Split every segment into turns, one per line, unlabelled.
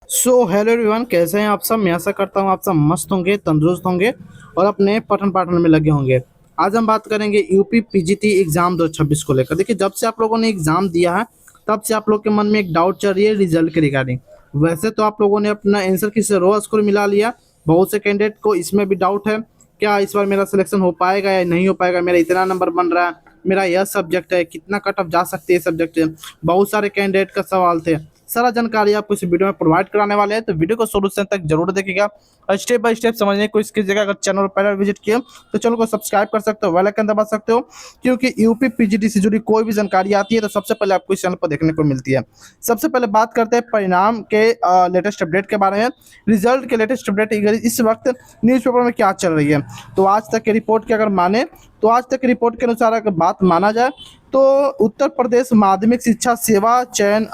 Hello everyone, कैसे हैं आप सब। मैं आशा करता हूँ आप सब मस्त होंगे, तंदुरुस्त होंगे और अपने पठन पाठन में लगे होंगे। आज हम बात करेंगे यूपी पीजीटी एग्जाम 2026 को लेकर। देखिए, जब से आप लोगों ने एग्जाम दिया है तब से आप लोग के मन में एक डाउट चल रही है रिजल्ट के रिगार्डिंग। वैसे तो आप लोगों ने अपना आंसर की से रो स्कोर मिला लिया। बहुत से कैंडिडेट को इसमें भी डाउट है, क्या इस बार मेरा सिलेक्शन हो पाएगा या नहीं हो पाएगा, मेरा इतना नंबर बन रहा है, मेरा यह सब्जेक्ट है, कितना कट ऑफ जा सकती है सब्जेक्ट है। बहुत सारे कैंडिडेट का सवाल थे। सारा जानकारी आपको इस वीडियो में प्रोवाइड कराने वाले हैं, तो वीडियो को शुरू से अंत तक जरूर देखिएगा और स्टेप बाय स्टेप समझने की कोशिश कीजिएगा। अगर चैनल पहले विजिट किए तो चैनल को सब्सक्राइब कर सकते हो, बेल आइकन दबा सकते हो, क्योंकि यूपी पीजीटी से जुड़ी कोई भी जानकारी आती है तो सबसे पहले आपको इस चैनल पर देखने को मिलती है। सबसे पहले बात करते हैं परिणाम के लेटेस्ट अपडेट के बारे में। रिजल्ट के लेटेस्ट अपडेट इस वक्त न्यूज़पेपर में क्या चल रही है, तो आज तक की रिपोर्ट की अगर माने तो आज तक की रिपोर्ट के अनुसार अगर बात माना जाए तो उत्तर प्रदेश माध्यमिक शिक्षा सेवा चयन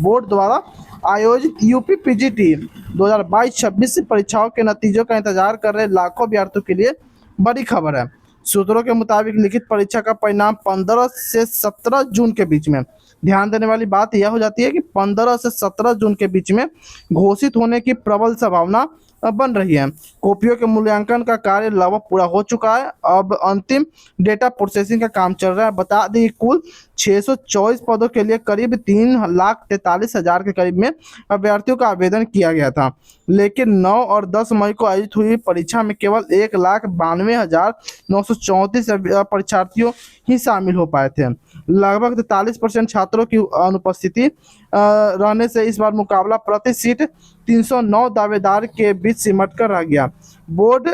बोर्ड द्वारा आयोजित यूपी पीजीटी 2022-26 परीक्षाओं के नतीजों का इंतजार कर रहे लाखों अभ्यर्थियों के लिए बड़ी खबर है। सूत्रों के मुताबिक लिखित परीक्षा का परिणाम 15 से 17 जून के बीच में, ध्यान देने वाली बात यह हो जाती है कि 15 से 17 जून के बीच में घोषित होने की प्रबल संभावना बन रही है। कॉपियों के मूल्यांकन का कार्य लगभग पूरा हो चुका है। अब अंतिम डेटा प्रोसेसिंग का काम चल रहा है। बता दें, कुल 624 पदों के लिए करीब 3,43,000 के करीब में अभ्यर्थियों का आवेदन किया गया था, लेकिन 9 और 10 मई को आयोजित हुई परीक्षा में केवल 1,92,934 परीक्षार्थियों ही शामिल हो पाए थे। लगभग 43% छात्रों की अनुपस्थिति रहने से इस बार मुकाबला प्रति सीट 309 दावेदार के बीच सिमट कर रह गया। बोर्ड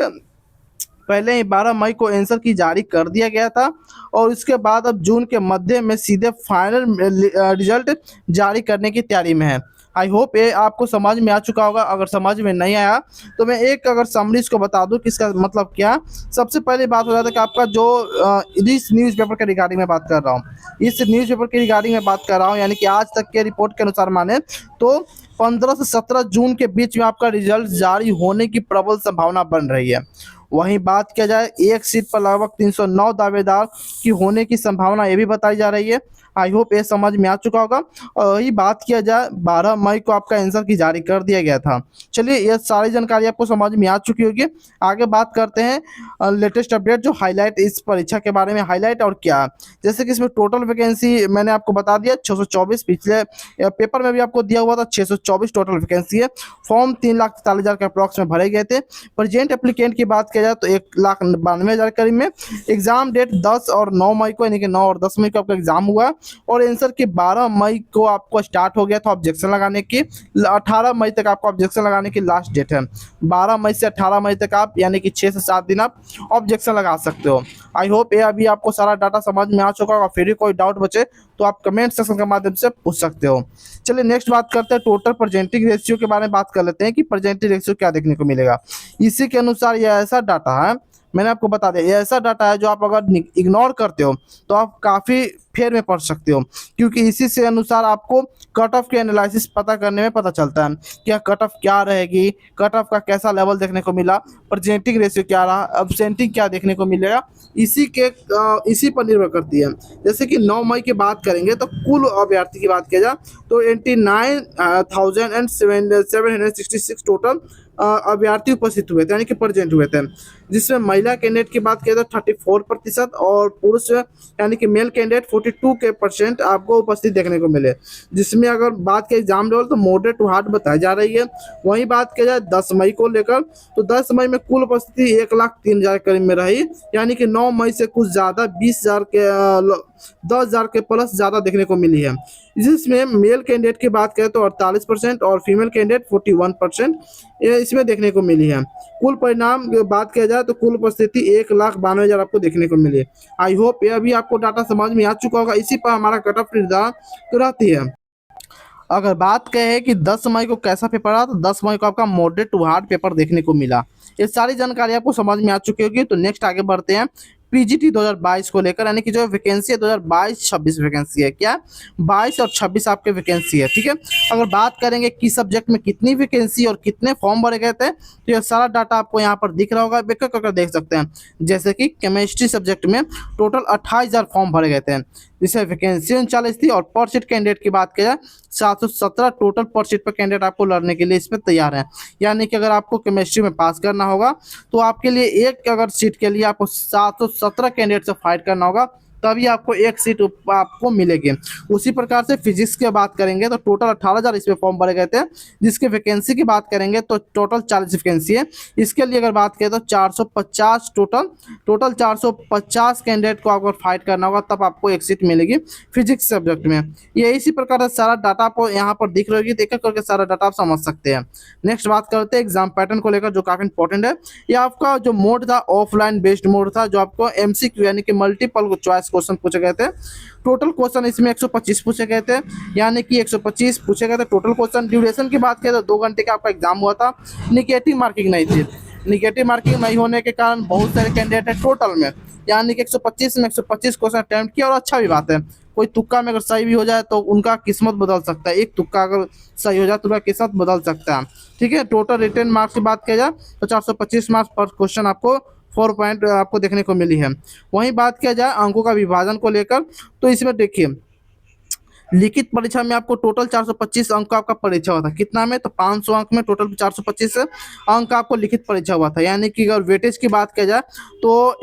पहले ही 12 मई को आंसर की जारी कर दिया गया था और इसके बाद अब जून के मध्य में सीधे फाइनल रिजल्ट जारी करने की तैयारी में है। आई होप ये आपको समझ में आ चुका होगा। अगर समझ में नहीं आया तो मैं एक अगर समरी इसको बता दूं कि इसका मतलब क्या। सबसे पहले बात हो जाता है कि आपका जो इस न्यूज़पेपर के रिगार्डिंग में बात कर रहा हूँ, इस न्यूज़पेपर के रिगार्डिंग में बात कर रहा हूँ, यानी कि आज तक के रिपोर्ट के अनुसार माने तो 15 से 17 जून के बीच में आपका रिजल्ट जारी होने की प्रबल संभावना बन रही है। वहीं बात किया जाए एक सीट पर लगभग 309 दावेदार की होने की संभावना ये भी बताई जा रही है। आई होप ये समझ में आ चुका होगा। और वही बात किया जाए 12 मई को आपका आंसर की जारी कर दिया गया था। चलिए, ये सारी जानकारी आपको समझ में आ चुकी होगी। आगे बात करते हैं लेटेस्ट अपडेट जो हाईलाइट इस परीक्षा के बारे में हाईलाइट और क्या। जैसे कि इसमें टोटल वैकेंसी मैंने आपको बता दिया 624, पिछले पेपर में भी आपको दिया हुआ था 624 टोटल वैकेंसी है। फॉर्म 3,43,000 के अप्रॉक्स में भरे गए थे। प्रेजेंट एप्लीकेंट की बात किया जाए तो 1,92,000 करीब में। एग्जाम डेट 10 और 9 मई को, यानी कि 9 और 10 मई को आपका एग्जाम हुआ और आंसर की 12 मई को आपको स्टार्ट हो गया था ऑब्जेक्शन लगाने की। 18 मई तक आपको ऑब्जेक्शन लगाने की लास्ट डेट है। 12 मई से 18 मई तक आप, यानी कि 6 से 7 दिन आप ऑब्जेक्शन लगा सकते हो। आई होप ये अभी आपको सारा डाटा समझ में आ चुका होगा। फिर भी कोई डाउट बचे तो आप कमेंट सेक्शन के माध्यम से पूछ सकते हो। चलिए नेक्स्ट बात करते हैं टोटल प्रेजेंटिंग रेशियो के बारे में बात कर लेते हैं कि प्रेजेंटिंग रेशियो क्या देखने को मिलेगा। इसी के अनुसार यह ऐसा डाटा है, मैंने आपको बता दिया, ये ऐसा डाटा है जो आप अगर इग्नोर करते हो तो आप काफ़ी फेर में पड़ सकते हो, क्योंकि इसी से अनुसार आपको कट ऑफ के एनालिसिस पता करने में पता चलता है कि कट ऑफ क्या रहेगी, कट ऑफ का कैसा लेवल देखने को मिला, प्रेजेंटिंग रेशियो क्या रहा, अब्सेंटिंग क्या देखने को मिलेगा। इसी पर निर्भर करती है। जैसे कि 9 मई की बात करेंगे तो कुल अभ्यर्थी की बात किया जाए तो 89,766 टोटल अभ्यर्थी उपस्थित हुए थे, यानी कि प्रेजेंट हुए थे। जिसमें महिला कैंडिडेट की बात किया तो 34% और पुरुष यानी कि मेल कैंडिडेट 42% आपको उपस्थित देखने को मिले। जिसमें अगर बात की एग्जाम लेवल तो मॉडरेट टू हार्ड बताई जा रही है। वहीं बात किया जाए 10 मई को लेकर तो 10 मई में कुल उपस्थिति 1,03,000 करीब में रही, यानी कि 9 मई से कुछ ज़्यादा 20,000 के 10,000 के प्लस ज़्यादा देखने को मिली है। जिसमें मेल कैंडिडेट की बात करें तो 48% और फीमेल कैंडिडेट 41% इसमें देखने को मिली है। कुल परिणाम बात किया जाए तो कुल उपस्थिति 1,92,000 आपको देखने को मिली है। आई होप ये अभी आपको डाटा समझ में आ चुका होगा। इसी पर हमारा कट ऑफ निर्धारण तो रहती है। अगर बात कहे कि 10 मई को कैसा पेपर रहा तो 10 मई को आपका मॉडरेट टू हार्ड पेपर देखने को मिला। ये सारी जानकारी आपको समझ में आ चुकी होगी। तो नेक्स्ट आगे बढ़ते हैं पीजीटी 2022 को लेकर, यानी कि जो वैकेंसी है 2022-26 वैकेंसी है। क्या 22 और 26 आपके वैकेंसी है, ठीक है। अगर बात करेंगे किस सब्जेक्ट में कितनी वैकेंसी और कितने फॉर्म भरे गए थे तो ये सारा डाटा आपको यहाँ पर दिख रहा होगा, बेकर करके देख सकते हैं। जैसे कि केमिस्ट्री सब्जेक्ट में टोटल 28,000 फॉर्म भरे गए थे, जिससे वैकेंसी 39 थी और पर सीट कैंडिडेट की बात किया जाए 717 टोटल पर सीट पर कैंडिडेट आपको लड़ने के लिए इसमें तैयार है। यानी कि अगर आपको केमिस्ट्री में पास करना होगा तो आपके लिए एक अगर सीट के लिए आपको 717 कैंडिडेट से फाइट करना होगा, तभी आपको एक सीट आपको मिलेगी। उसी प्रकार से फिजिक्स की बात करेंगे तो टोटल 18,000 इसमें फॉर्म भरे गए थे, जिसके वैकेंसी की बात करेंगे तो टोटल 40 वैकेंसी है। इसके लिए अगर बात करें तो 450 टोटल 450 कैंडिडेट को अगर फाइट करना होगा तब आपको एक सीट मिलेगी फिजिक्स सब्जेक्ट में। ये इसी प्रकार से सारा डाटा आपको यहाँ पर दिख रही है, एक एक करके सारा डाटा आप समझ सकते हैं। नेक्स्ट बात करते हैं एग्जाम पैटर्न को लेकर, जो काफी इंपॉर्टेंट है। ये आपका जो मोड था ऑफलाइन बेस्ड मोड था, जो आपको MCQ यानी कि मल्टीपल चॉइस क्वेश्चन पूछे गए थे। टोटल क्वेश्चन इसमें 125 पूछे गए थे, यानी कि 125 पूछे गए थे टोटल क्वेश्चन। ड्यूरेशन की बात करें तो 2 घंटे का आपका एग्जाम हुआ था। निगेटिव मार्किंग नहीं थी। निगेटिव मार्किंग नहीं होने के कारण बहुत सारे कैंडिडेट है टोटल में, यानी कि 125 में 125 क्वेश्चन अटेम्प्ट किया। और अच्छा भी बात है, कोई तुक्का में अगर सही भी हो जाए तो उनका किस्मत बदल सकता है। एक तुक्का अगर सही हो जाए तो उनका किस्मत बदल सकता है। ठीक है, टोटल रिटर्न मार्क्स की बात किया जाए तो 425 मार्क्स पर क्वेश्चन आपको 4 पॉइंट आपको देखने को मिली है। वहीं बात किया जाए अंकों का विभाजन को लेकर तो इसमें देखिए लिखित परीक्षा में आपको टोटल 425 अंक का आपका परीक्षा हुआ था। कितना में? तो 500 अंक में टोटल 425 अंक का आपको लिखित परीक्षा हुआ था। यानी कि अगर वेटेज की बात किया जाए तो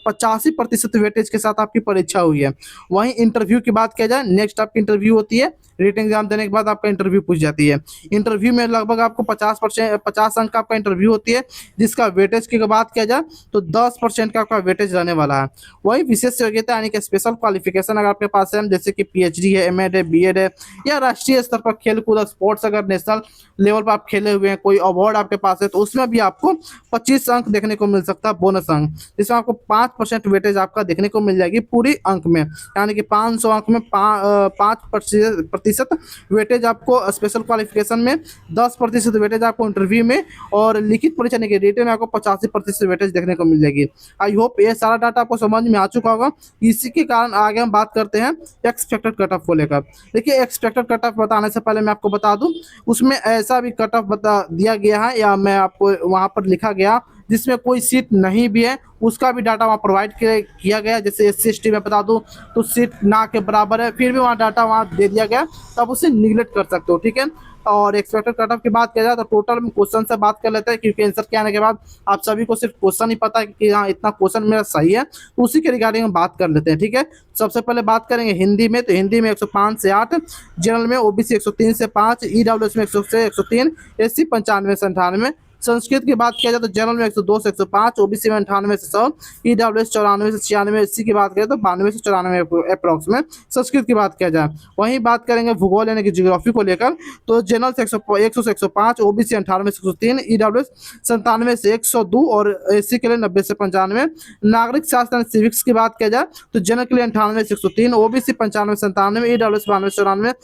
85% वेटेज के साथ आपकी परीक्षा हुई है। वहीं इंटरव्यू की बात किया जाए, नेक्स्ट आपकी इंटरव्यू होती है। रिटन एग्जाम देने के बाद आपका इंटरव्यू पूछ जाती है। इंटरव्यू में लगभग आपको 50 अंक का आपका इंटरव्यू होती है, जिसका वेटेज की बात किया जाए तो 10% का आपका वेटेज रहने वाला है। वही विशेष योग्यता यानी कि स्पेशल क्वालिफिकेशन अगर आपके पास है, जैसे कि PhD है, MA है, BEd है, या राष्ट्रीय स्तर पर खेल कूद स्पोर्ट्स अगर नेशनल लेवल पर आप खेले हुए हैं, कोई अवार्ड आपके पास है, तो उसमें भी आपको 25 अंक देखने को मिल सकता है बोनस अंक, जिसमें आपको 5% वेटेज आपका देखने को मिल जाएगी पूरी अंक में। यानी कि 500 अंक में 5% वेटेज आपको स्पेशल क्वालिफिकेशन में, 10% वेटेज आपको इंटरव्यू में, और लिखित परीक्षा नहीं रिटन में आपको 85% वेटेज देखने को मिल जाएगी। आई होप ये सारा डाटा आपको समझ में आ चुका होगा। इसी के कारण आगे हम बात करते हैं एक्सपेक्टेड कट ऑफ को लेकर। देखिए एक्सपेक्टेड कट ऑफ बताने से पहले मैं आपको बता दूं, उसमें ऐसा भी कट ऑफ बता दिया गया है या मैं आपको वहां पर लिखा गया जिसमें कोई सीट नहीं भी है, उसका भी डाटा वहाँ प्रोवाइड किया गया। जैसे SC ST में बता दूं तो सीट ना के बराबर है, फिर भी वहाँ डाटा वहाँ दे दिया गया, तो आप उसे निगलेक्ट कर सकते हो। ठीक है, और एक्सपेक्टेड कट ऑफ की बात किया जाए तो टोटल में क्वेश्चन से बात कर लेते हैं, क्योंकि आंसर के आने के बाद आप सभी को सिर्फ क्वेश्चन ही पता है कि हाँ इतना क्वेश्चन मेरा सही है, तो उसी के रिगार्डिंग हम बात कर लेते हैं। ठीक है, सबसे पहले बात करेंगे हिंदी में, तो हिंदी में 105 से 8, जनरल में OBC 103 से 5, EWS में 100 से 103, SC 95 से 98। संस्कृत की बात किया जाए तो जनरल में 102 से 105, OBC में 98 से 100, EWS 94 से 96, SC की बात करें तो 92 से 94 अप्रॉक्स में संस्कृत की बात किया जाए। वहीं बात करेंगे भूगोल यानी कि ज्योग्राफी को लेकर, तो जनरल से 100 से 105, OBC 98 से 103, EWS 97 से 102 और SC के लिए 90 से 95। नागरिक शास्त्र सिविक्स की बात किया जाए तो जनरल के लिए 98 से 103, OBC 95 से 97, EWS 92 से 94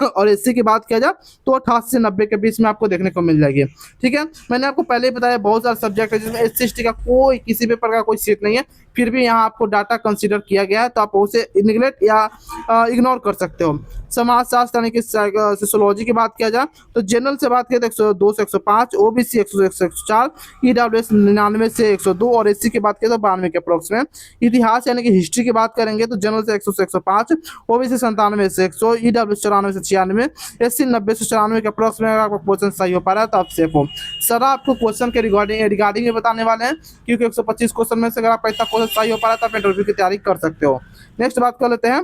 और SC की बात किया जाए तो 88 से 90 के बीच में आपको देखने को मिल जाएगी। ठीक है, मैंने आपको पहले ही बताया बहुत सारे सब्जेक्ट है जिसमें SC ST का कोई किसी पेपर का कोई सीट नहीं है, फिर भी यहाँ आपको डाटा कंसीडर किया गया है, तो आप उसे निगलेक्ट या इग्नोर कर सकते हो। समाजशास्त्र यानी कि सोशियोलॉजी की बात किया जाए तो जनरल से बात किया तो 102 से 105, OBC 100 से 104, EWS 99 से 102 और SC की बात किया तो 92 के अप्रोक्स में। इतिहास यानी कि हिस्ट्री की बात करेंगे तो जनरल से 100 से 105, OBC 97 से 100, EWS 94 से 96, SC 90 से 94 के अप्रोक्स में। अगर आपका क्वेश्चन सही हो पा रहा है तो आप सेफ हो। सर आपको क्वेश्चन के रिगार्डिंग बताने वाले हैं, क्योंकि 125 क्वेश्चन में से अगर आपका इतना क्वेश्चन सही हो पा रहा है तो आप इंटरव्यू की तैयारी कर सकते हो। नेक्स्ट बात कर लेते हैं,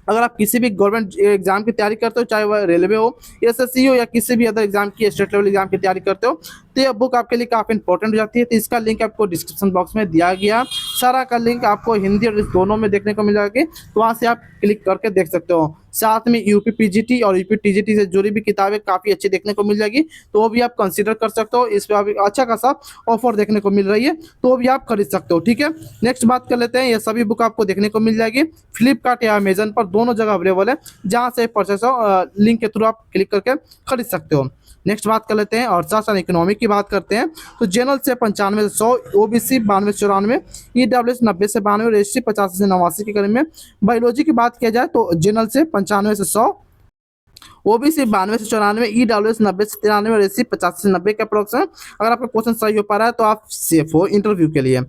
अगर आप किसी भी गवर्नमेंट एग्जाम की तैयारी करते हो, चाहे वह रेलवे हो, SSC हो या किसी भी अदर एग्जाम की स्टेट लेवल एग्जाम की तैयारी करते हो, तो यह बुक आपके लिए काफ़ी इंपॉर्टेंट हो जाती है। तो इसका लिंक आपको डिस्क्रिप्शन बॉक्स में दिया गया, सारा का लिंक आपको हिंदी और दोनों में देखने को मिल जाएगी, तो वहाँ से आप क्लिक करके देख सकते हो। साथ में UP PGT और UP TGT से जुड़ी भी किताबें काफ़ी अच्छी देखने को मिल जाएगी, तो वो भी आप कंसीडर कर सकते हो। इस पर अभी अच्छा खासा ऑफर देखने को मिल रही है, तो वो भी आप खरीद सकते हो। ठीक है, नेक्स्ट बात कर लेते हैं, ये सभी बुक आपको देखने को मिल जाएगी फ्लिपकार्ट या अमेजन पर, दोनों जगह अवेलेबल है, जहाँ से परचेस हो लिंक के थ्रू आप क्लिक करके खरीद सकते हो। नेक्स्ट बात कर लेते हैं अर्थशास्त्र और इकोनॉमिक की बात करते हैं, तो जनरल से 95 से 100, OBC 92 से 94, EWS 90 से 92 और SC 85 से 89 के करीब में। बायोलॉजी की बात किया जाए तो जनरल से 95 से 100, OBC 92 से 94, EWS 90 से 93 और SC 85 से 90 के अप्रोक्स में। अगर आपका क्वेश्चन सही हो पा रहा है तो आप सेफ हो इंटरव्यू के लिए।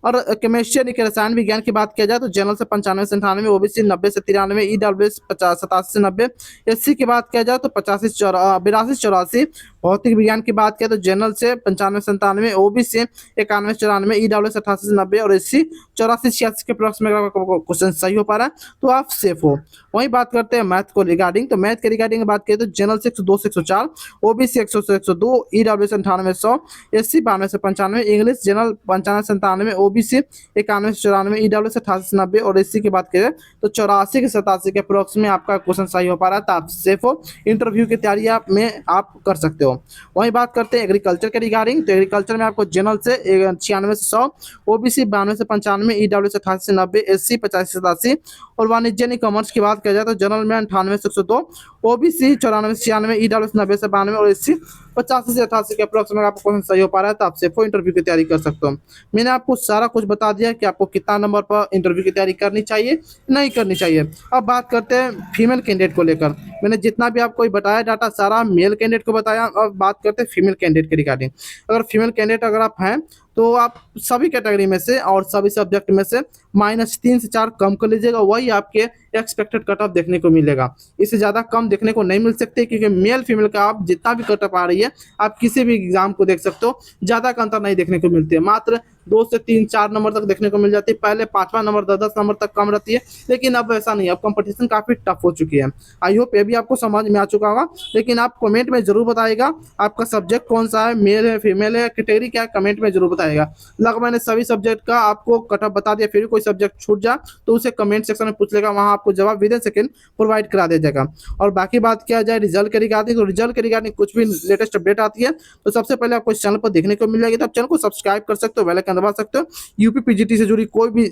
और केमिस्ट्री यानी कि रसायन विज्ञान की बात किया जाए तो जनरल से 95 से 98, ओबीसी 90 से 93, ईडब्ल्यूएस 87 से 90, एससी की बात किया जाए तो 85 से 82 से 84, भौतिक विज्ञान की बात किया तो जनरल से 95 से 97, ओबीसी 91 से 94, ईडब्ल्यूएस 88 से 90 और एससी 84 86 के अप्रॉक्स में अगर क्वेश्चन सही हो पा रहा है तो आप सेफ हो। वहीं बात करते हैं मैथ को रिगार्डिंग, तो मैथ के रिगार्डिंग बात करें तो जनरल से 102 से 104, ओबीसी 100 से 102, ईडब्ल्यूएस 98 100, एससी 92 से 95, इंग्लिश जनरल 95 से 97, ओबीसी 91 से 94, ईडब्ल्यूएस 88 से 90 और एससी की बात करें तो 84 के 87 के अप्रॉक्स में आपका क्वेश्चन सही हो पा रहा है तो आप सेफ हो। इंटरव्यू की तैयारी आप कर सकते हो। वहीं बात करते हैं एग्रीकल्चर के रिगार्डिंग, तो एग्रीकल्चर में आपको जनरल से 96 से 100, ओबीसी 92 से 95, ईडब्ल्यूएस 88 से 90, एससी 85 से 87 और वाणिज्य यानी कॉमर्स की बात किया जाए तो जनरल में 98 से 102, ओबीसी 94 से 96, ईडब्ल्यूएस 90 से 92 और एससी 85 से 88 के अप्रॉक्स में आपको क्वेश्चन सही हो पा रहा है तो आप सेफ हो, इंटरव्यू की तैयारी कर सकते हो। मैंने आपको सारा कुछ बता दिया कि आपको कितना नंबर पर इंटरव्यू की तैयारी करनी चाहिए नहीं करनी चाहिए। अब बात करते हैं फीमेल कैंडिडेट को लेकर, मैंने जितना भी आपको बताया डाटा सारा मेल कैंडिडेट को बताया। अब बात करते हैं फीमेल कैंडिडेट के रिगार्डिंग, अगर फीमेल कैंडिडेट अगर आप हैं तो आप सभी कैटेगरी में से और सभी सब्जेक्ट में से -3 से 4 कम कर लीजिएगा, वही आपके एक्सपेक्टेड कट ऑफ देखने को मिलेगा। इससे ज़्यादा कम देखने को नहीं मिल सकते क्योंकि मेल फीमेल का आप जितना भी कट ऑफ आ रही है आप किसी भी एग्जाम को देख सकते हो, ज़्यादा का अंतर नहीं देखने को मिलती है, मात्र 2 से 3 4 नंबर तक देखने को मिल जाती है। पहले 5वां नंबर 10 नंबर तक कम रहती है, लेकिन अब ऐसा नहीं है, अब कंपटीशन काफ़ी टफ हो चुकी है। आई होप ये भी आपको समझ में आ चुका होगा, लेकिन आप कमेंट में जरूर बताइएगा आपका सब्जेक्ट कौन सा है, मेल है फीमेल है कैटेगरी क्या है, कमेंट में जरूर बताइएगा। लगभग मैंने सभी सब्जेक्ट का आपको कट ऑफ बता दिया, फिर भी कोई सब्जेक्ट छूट जाए तो उसे कमेंट सेक्शन में पूछ लेगा, वहाँ आपको जवाब विद इन सेकंड प्रोवाइड करा दिया जाएगा। और बाकी बात किया जाए रिजल्ट के रिगार्डिंग, तो रिजल्ट के रिगार्डिंग कुछ भी लेटेस्ट अपडेट आती है तो सबसे पहले आपको इस चैनल पर देखने को मिल जाएगी, तो आप चैनल को सब्सक्राइब कर सकते हो, बेल आइकन दबा सकते हो। यूपी पीजीटी से जुड़ी कोई भी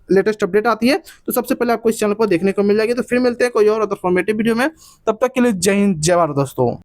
लेटेस्ट अपडेट आती है तो सबसे पहले आपको इस चैनल पर देखने को मिल जाएगी। तो फिर मिलते हैं कोई और अदर फॉर्मेटिव वीडियो में, तब तक के लिए जय हिंद जय भारत दोस्तों।